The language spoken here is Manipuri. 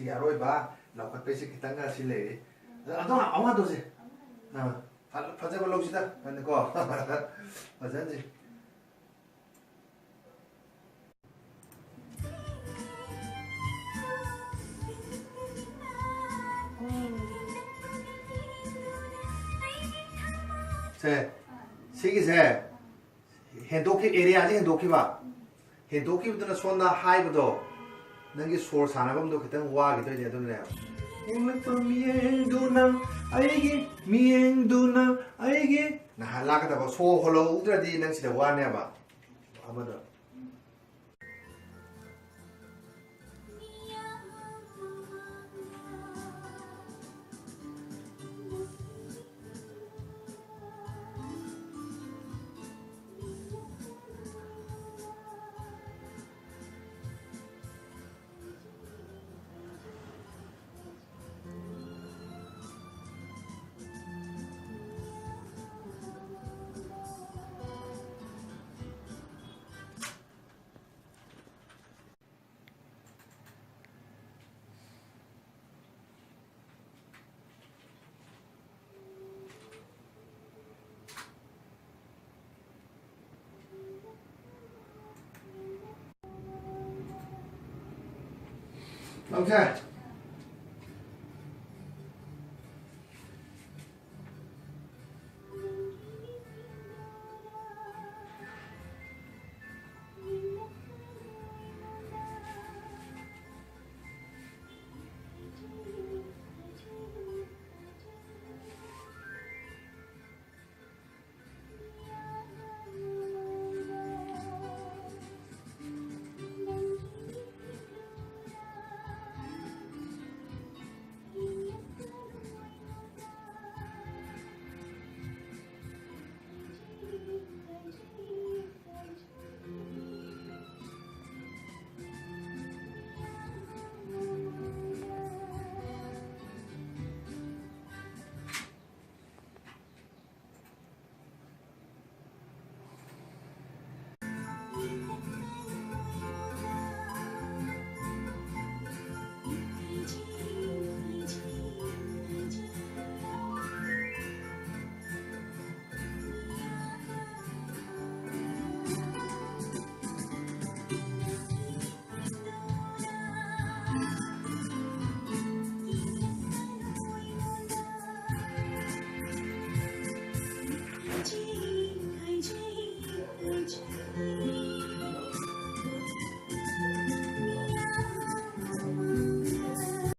ꯁꯤꯒꯤ ꯑꯔꯣꯏꯕ ꯂꯧꯈꯠꯄꯩꯁꯤ ꯈꯤꯇꯪ ꯁꯤ ꯂꯩꯔꯤ ꯑꯗꯣ ꯑꯃ ꯇꯧꯁꯤ ꯐꯖꯕ ꯂꯧꯁꯤꯗ ꯀꯣ ꯐꯖꯍꯟꯁꯤ 세 시기세 헨도키 에리아지 헨도키부터는 손나 하이브도 너기 소울 사나범도 그때는 와기도 이제 되네요. 임맥도 미행두나 아이기 미행두나 아이기 나 할라가다고 소 홀로 우드라디 능시대 와네 봐. 아마도 Okay.